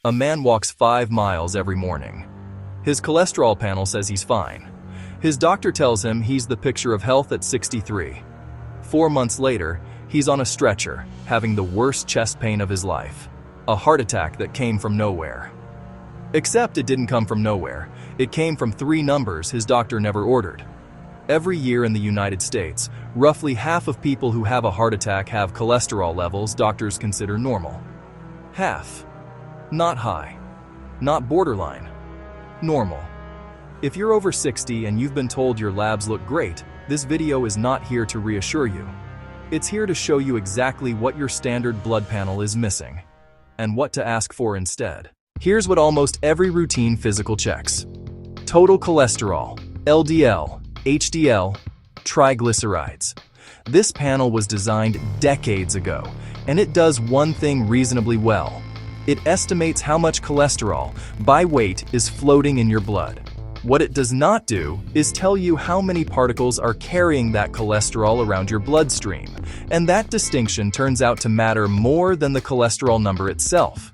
A man walks 5 miles every morning. His cholesterol panel says he's fine. His doctor tells him he's the picture of health at 63. 4 months later, he's on a stretcher, having the worst chest pain of his life. A heart attack that came from nowhere. Except it didn't come from nowhere. It came from 3 numbers his doctor never ordered. Every year in the United States, roughly half of people who have a heart attack have cholesterol levels doctors consider normal. Half. Not high. Not borderline. Normal. If you're over 60 and you've been told your labs look great, this video is not here to reassure you. It's here to show you exactly what your standard blood panel is missing, and what to ask for instead. Here's what almost every routine physical checks. Total cholesterol, LDL, HDL, triglycerides. This panel was designed decades ago, and it does one thing reasonably well. It estimates how much cholesterol, by weight, is floating in your blood. What it does not do is tell you how many particles are carrying that cholesterol around your bloodstream, and that distinction turns out to matter more than the cholesterol number itself.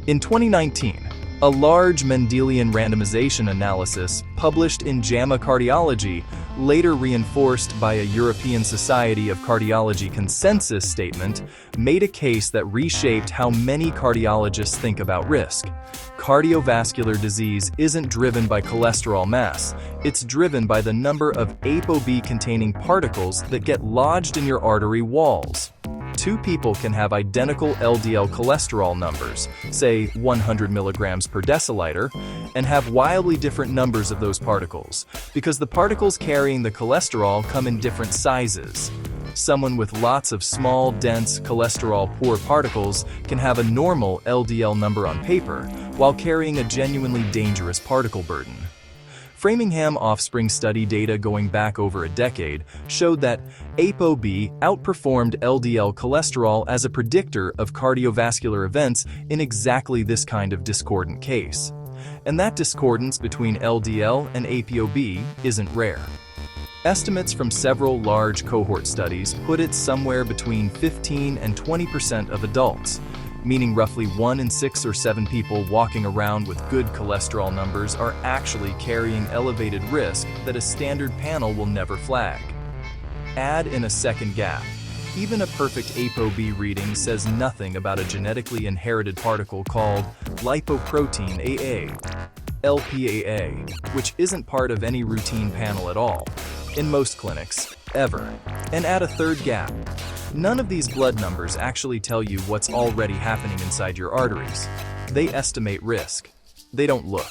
In 2019, a large Mendelian randomization analysis published in JAMA Cardiology, later reinforced by a European Society of Cardiology consensus statement, made a case that reshaped how many cardiologists think about risk. Cardiovascular disease isn't driven by cholesterol mass, it's driven by the number of ApoB-containing particles that get lodged in your artery walls. 2 people can have identical LDL cholesterol numbers, say 100 milligrams per deciliter, and have wildly different numbers of those particles, because the particles carrying the cholesterol come in different sizes. Someone with lots of small, dense, cholesterol-poor particles can have a normal LDL number on paper, while carrying a genuinely dangerous particle burden. Framingham Offspring study data going back over a decade showed that ApoB outperformed LDL cholesterol as a predictor of cardiovascular events in exactly this kind of discordant case. And that discordance between LDL and ApoB isn't rare. Estimates from several large cohort studies put it somewhere between 15 and 20% of adults, meaning roughly 1 in 6 or 7 people walking around with good cholesterol numbers are actually carrying elevated risk that a standard panel will never flag. Add in a second gap. Even a perfect ApoB reading says nothing about a genetically inherited particle called lipoprotein AA, LPAA, which isn't part of any routine panel at all, in most clinics, ever. And add a third gap. None of these blood numbers actually tell you what's already happening inside your arteries. They estimate risk. They don't look.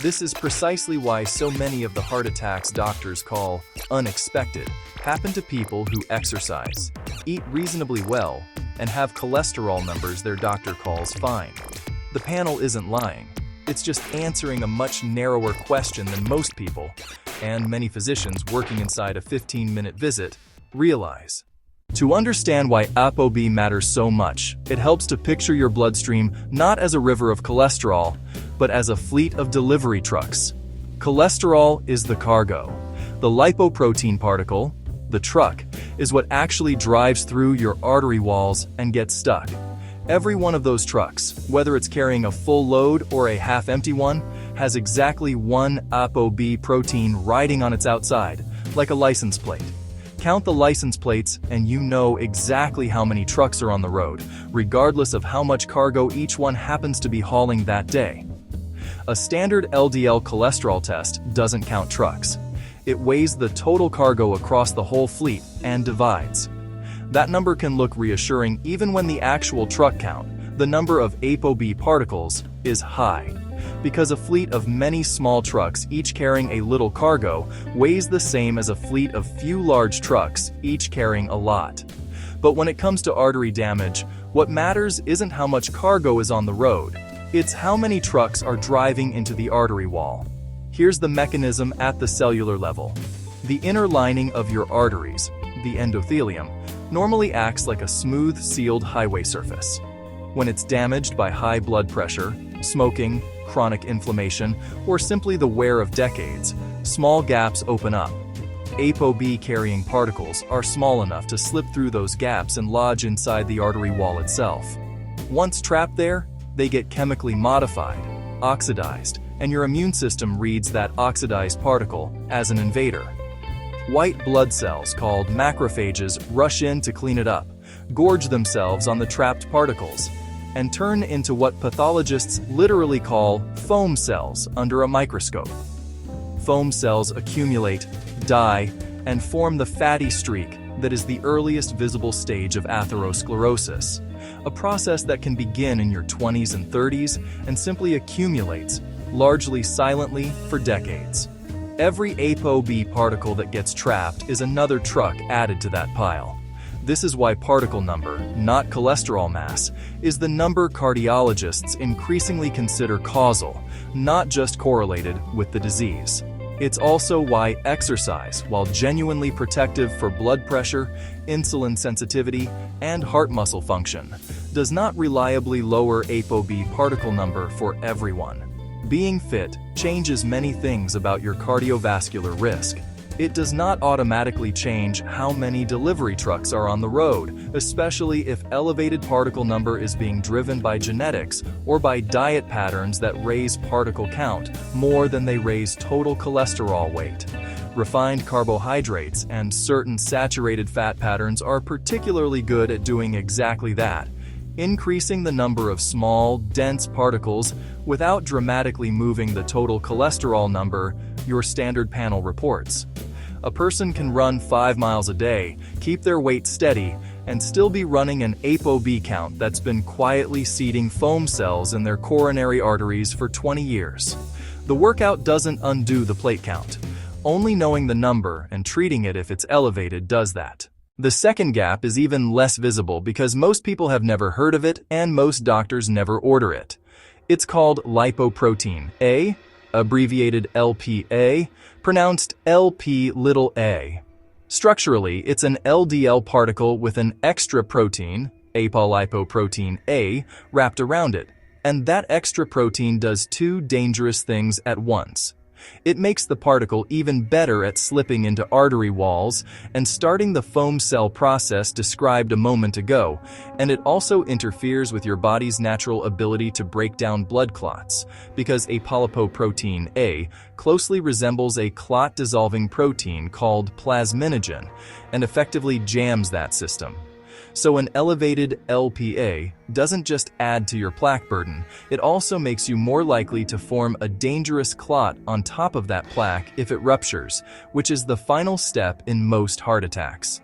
This is precisely why so many of the heart attacks doctors call unexpected happen to people who exercise, eat reasonably well, and have cholesterol numbers their doctor calls fine. The panel isn't lying. It's just answering a much narrower question than most people, and many physicians working inside a 15-minute visit, realize. To understand why ApoB matters so much, it helps to picture your bloodstream not as a river of cholesterol, but as a fleet of delivery trucks. Cholesterol is the cargo. The lipoprotein particle, the truck, is what actually drives through your artery walls and gets stuck. Every one of those trucks, whether it's carrying a full load or a half-empty one, has exactly one ApoB protein riding on its outside, like a license plate. Count the license plates and you know exactly how many trucks are on the road, regardless of how much cargo each one happens to be hauling that day. A standard LDL cholesterol test doesn't count trucks. It weighs the total cargo across the whole fleet and divides. That number can look reassuring even when the actual truck count, the number of ApoB particles, is high. Because a fleet of many small trucks, each carrying a little cargo, weighs the same as a fleet of few large trucks, each carrying a lot. But when it comes to artery damage, what matters isn't how much cargo is on the road, it's how many trucks are driving into the artery wall. Here's the mechanism at the cellular level. The inner lining of your arteries, the endothelium, normally acts like a smooth, sealed highway surface. When it's damaged by high blood pressure, smoking, chronic inflammation, or simply the wear of decades, small gaps open up. ApoB-carrying particles are small enough to slip through those gaps and lodge inside the artery wall itself. Once trapped there, they get chemically modified, oxidized, and your immune system reads that oxidized particle as an invader. White blood cells, called macrophages, rush in to clean it up, gorge themselves on the trapped particles, and turn into what pathologists literally call foam cells under a microscope. Foam cells accumulate, die, and form the fatty streak that is the earliest visible stage of atherosclerosis, a process that can begin in your 20s and 30s and simply accumulates, largely silently, for decades. Every ApoB particle that gets trapped is another truck added to that pile. This is why particle number, not cholesterol mass, is the number cardiologists increasingly consider causal, not just correlated with the disease. It's also why exercise, while genuinely protective for blood pressure, insulin sensitivity, and heart muscle function, does not reliably lower ApoB particle number for everyone. Being fit changes many things about your cardiovascular risk. It does not automatically change how many delivery trucks are on the road, especially if elevated particle number is being driven by genetics or by diet patterns that raise particle count more than they raise total cholesterol weight. Refined carbohydrates and certain saturated fat patterns are particularly good at doing exactly that, increasing the number of small, dense particles without dramatically moving the total cholesterol number, your standard panel reports. A person can run 5 miles a day, keep their weight steady, and still be running an ApoB count that's been quietly seeding foam cells in their coronary arteries for 20 years. The workout doesn't undo the plate count. Only knowing the number and treating it if it's elevated does that. The second gap is even less visible because most people have never heard of it and most doctors never order it. It's called lipoprotein A, abbreviated LPA, pronounced LP(a). Structurally, it's an LDL particle with an extra protein, apolipoprotein A, wrapped around it, and that extra protein does two dangerous things at once. It makes the particle even better at slipping into artery walls and starting the foam cell process described a moment ago, and it also interferes with your body's natural ability to break down blood clots, because apolipoprotein A closely resembles a clot-dissolving protein called plasminogen and effectively jams that system. So an elevated LPA doesn't just add to your plaque burden, it also makes you more likely to form a dangerous clot on top of that plaque if it ruptures, which is the final step in most heart attacks.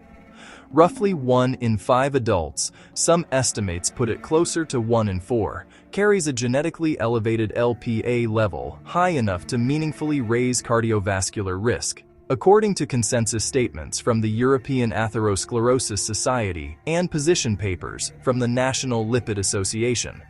Roughly 1 in 5 adults, some estimates put it closer to 1 in 4, carries a genetically elevated LPA level high enough to meaningfully raise cardiovascular risk, according to consensus statements from the European Atherosclerosis Society and position papers from the National Lipid Association.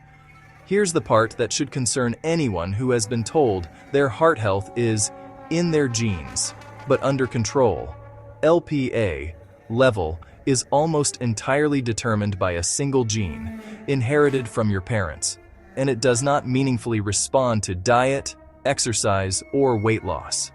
Here's the part that should concern anyone who has been told their heart health is in their genes, but under control. LPA level is almost entirely determined by a single gene, inherited from your parents, and it does not meaningfully respond to diet, exercise, or weight loss.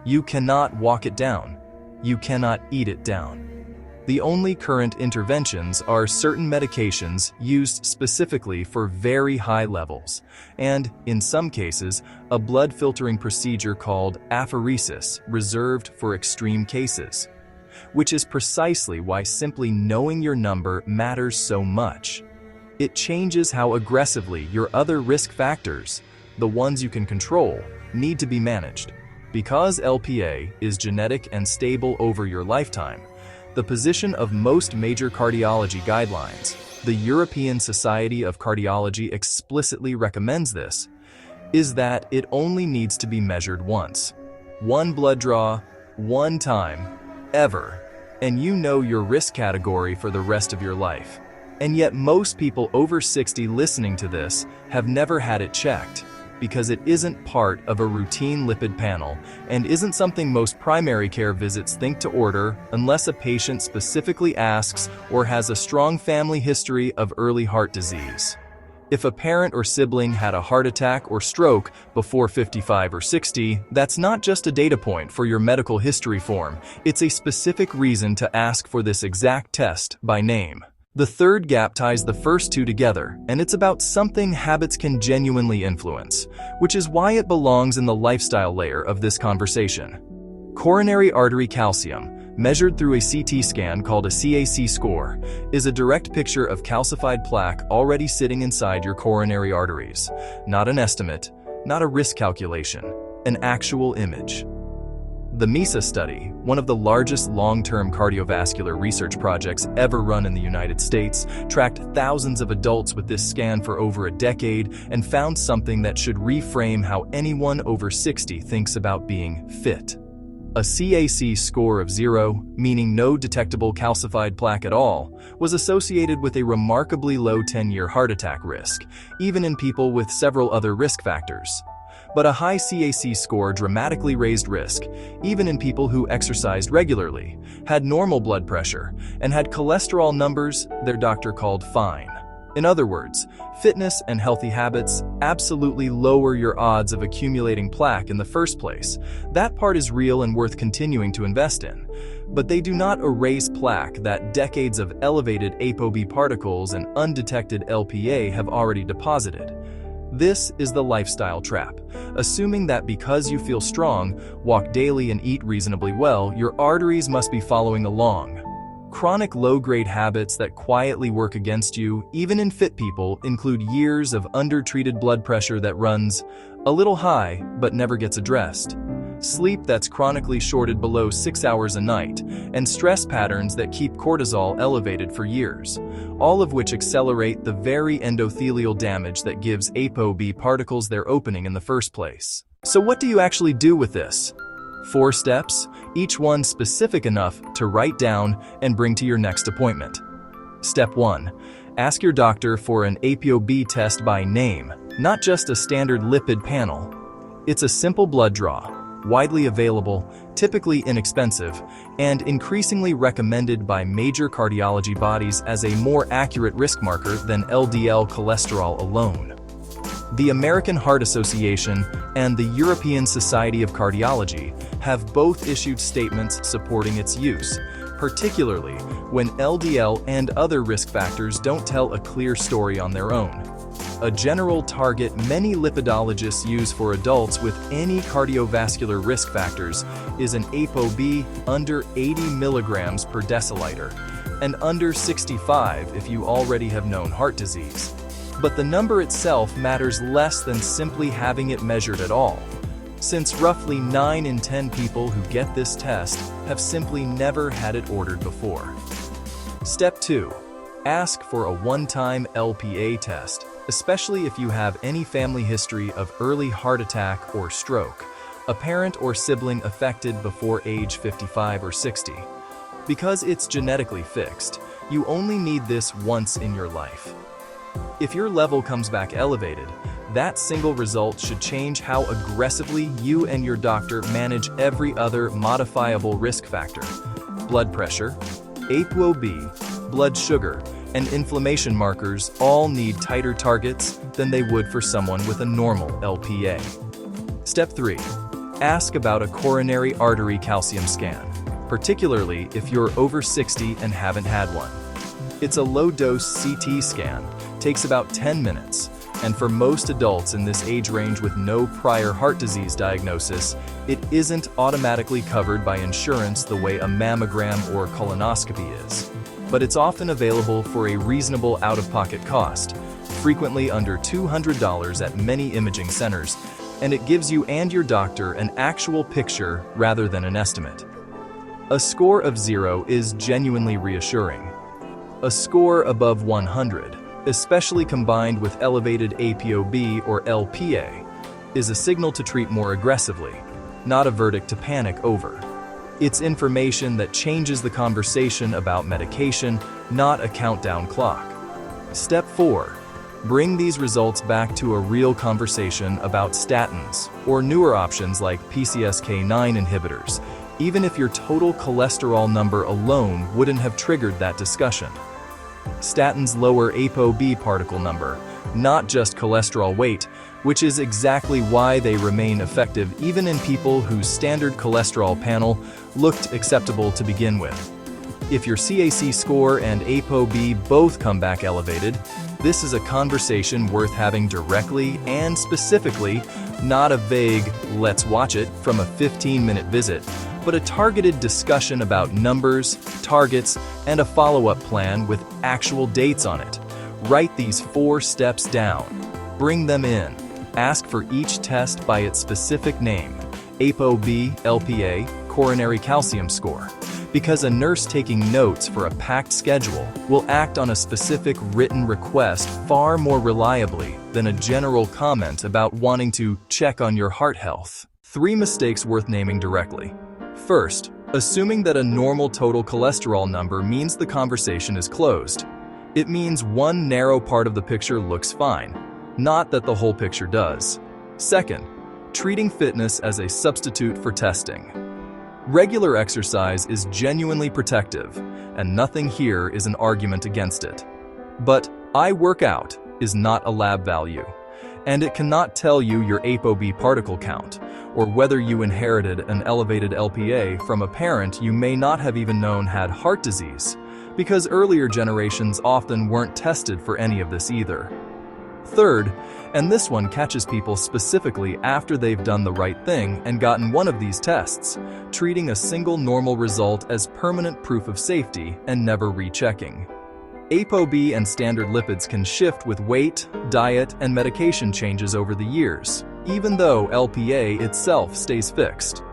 You cannot walk it down. You cannot eat it down. The only current interventions are certain medications used specifically for very high levels, and, in some cases, a blood filtering procedure called apheresis reserved for extreme cases, which is precisely why simply knowing your number matters so much. It changes how aggressively your other risk factors, the ones you can control, need to be managed. Because LPA is genetic and stable over your lifetime, the position of most major cardiology guidelines, the European Society of Cardiology explicitly recommends this, is that it only needs to be measured once. One blood draw, one time, ever, and you know your risk category for the rest of your life. And yet most people over 60 listening to this have never had it checked, because it isn't part of a routine lipid panel and isn't something most primary care visits think to order unless a patient specifically asks or has a strong family history of early heart disease. If a parent or sibling had a heart attack or stroke before 55 or 60, that's not just a data point for your medical history form, it's a specific reason to ask for this exact test by name. The third gap ties the first two together, and it's about something habits can genuinely influence, which is why it belongs in the lifestyle layer of this conversation. Coronary artery calcium, measured through a CT scan called a CAC score, is a direct picture of calcified plaque already sitting inside your coronary arteries. Not an estimate, not a risk calculation, an actual image. The MESA study, one of the largest long-term cardiovascular research projects ever run in the United States, tracked thousands of adults with this scan for over a decade and found something that should reframe how anyone over 60 thinks about being fit. A CAC score of 0, meaning no detectable calcified plaque at all, was associated with a remarkably low 10-year heart attack risk, even in people with several other risk factors. But a high CAC score dramatically raised risk, even in people who exercised regularly, had normal blood pressure, and had cholesterol numbers their doctor called fine. In other words, fitness and healthy habits absolutely lower your odds of accumulating plaque in the first place. That part is real and worth continuing to invest in. But they do not erase plaque that decades of elevated ApoB particles and undetected LPA have already deposited. This is the lifestyle trap, assuming that because you feel strong, walk daily, and eat reasonably well, your arteries must be following along. Chronic low-grade habits that quietly work against you, even in fit people, include years of undertreated blood pressure that runs a little high but never gets addressed, sleep that's chronically shorted below 6 hours a night, and stress patterns that keep cortisol elevated for years, all of which accelerate the very endothelial damage that gives ApoB particles their opening in the first place. So what do you actually do with this? 4 steps, each one specific enough to write down and bring to your next appointment. Step 1. Ask your doctor for an ApoB test by name, not just a standard lipid panel. It's a simple blood draw, widely available, typically inexpensive, and increasingly recommended by major cardiology bodies as a more accurate risk marker than LDL cholesterol alone. The American Heart Association and the European Society of Cardiology have both issued statements supporting its use, particularly when LDL and other risk factors don't tell a clear story on their own. A general target many lipidologists use for adults with any cardiovascular risk factors is an ApoB under 80 milligrams per deciliter, and under 65 if you already have known heart disease. But the number itself matters less than simply having it measured at all, since roughly 9 in 10 people who get this test have simply never had it ordered before. Step 2. Ask for a one-time LPA test, especially if you have any family history of early heart attack or stroke, a parent or sibling affected before age 55 or 60. Because it's genetically fixed, you only need this once in your life. If your level comes back elevated, that single result should change how aggressively you and your doctor manage every other modifiable risk factor. Blood pressure, ApoB, blood sugar, and inflammation markers all need tighter targets than they would for someone with a normal LPA. Step 3. Ask about a coronary artery calcium scan, particularly if you're over 60 and haven't had one. It's a low-dose CT scan, takes about 10 minutes, and for most adults in this age range with no prior heart disease diagnosis, it isn't automatically covered by insurance the way a mammogram or colonoscopy is. But it's often available for a reasonable out-of-pocket cost, frequently under $200 at many imaging centers, and it gives you and your doctor an actual picture rather than an estimate. A score of 0 is genuinely reassuring. A score above 100, especially combined with elevated ApoB or LPA, is a signal to treat more aggressively, not a verdict to panic over. It's information that changes the conversation about medication, not a countdown clock. Step 4. Bring these results back to a real conversation about statins or newer options like PCSK9 inhibitors, even if your total cholesterol number alone wouldn't have triggered that discussion. Statins lower ApoB particle number, not just cholesterol weight, which is exactly why they remain effective even in people whose standard cholesterol panel looked acceptable to begin with. If your CAC score and ApoB both come back elevated, this is a conversation worth having directly and specifically, not a vague, let's watch it from a 15-minute visit, but a targeted discussion about numbers, targets, and a follow-up plan with actual dates on it. Write these 4 steps down. Bring them in. Ask for each test by its specific name, ApoB, LPA, coronary calcium score, because a nurse taking notes for a packed schedule will act on a specific written request far more reliably than a general comment about wanting to check on your heart health. 3 mistakes worth naming directly. First, assuming that a normal total cholesterol number means the conversation is closed. It means one narrow part of the picture looks fine, not that the whole picture does. Second, treating fitness as a substitute for testing. Regular exercise is genuinely protective, and nothing here is an argument against it. But I work out is not a lab value, and it cannot tell you your ApoB particle count, or whether you inherited an elevated LPA from a parent you may not have even known had heart disease, because earlier generations often weren't tested for any of this either. Third, and this one catches people specifically after they've done the right thing and gotten one of these tests, treating a single normal result as permanent proof of safety and never rechecking. ApoB and standard lipids can shift with weight, diet, and medication changes over the years, even though LPA itself stays fixed.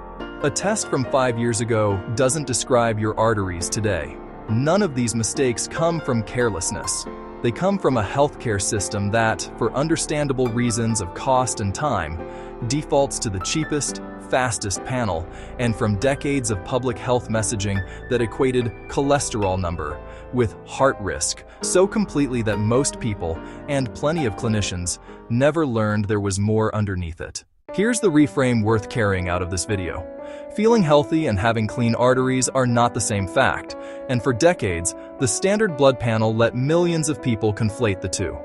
A test from 5 years ago doesn't describe your arteries today. None of these mistakes come from carelessness. They come from a healthcare system that, for understandable reasons of cost and time, defaults to the cheapest, fastest panel, and from decades of public health messaging that equated cholesterol number with heart risk so completely that most people, and plenty of clinicians, never learned there was more underneath it. Here's the reframe worth carrying out of this video. Feeling healthy and having clean arteries are not the same fact, and for decades, the standard blood panel let millions of people conflate the two.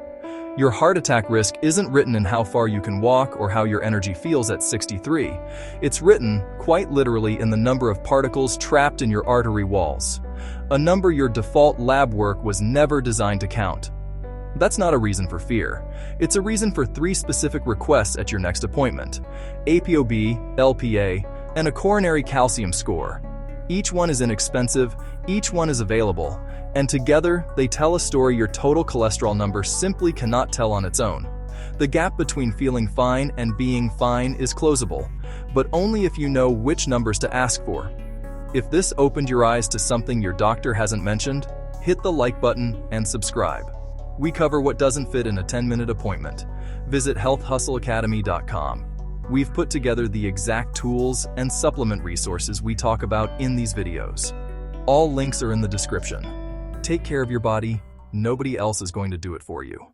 Your heart attack risk isn't written in how far you can walk or how your energy feels at 63. It's written, quite literally, in the number of particles trapped in your artery walls, a number your default lab work was never designed to count. That's not a reason for fear. It's a reason for 3 specific requests at your next appointment: ApoB, LPA, and a coronary calcium score. Each one is inexpensive, each one is available, and together they tell a story your total cholesterol number simply cannot tell on its own. The gap between feeling fine and being fine is closable, but only if you know which numbers to ask for. If this opened your eyes to something your doctor hasn't mentioned, hit the like button and subscribe. We cover what doesn't fit in a 10-minute appointment. Visit healthhustleacademy.com. We've put together the exact tools and supplement resources we talk about in these videos. All links are in the description. Take care of your body. Nobody else is going to do it for you.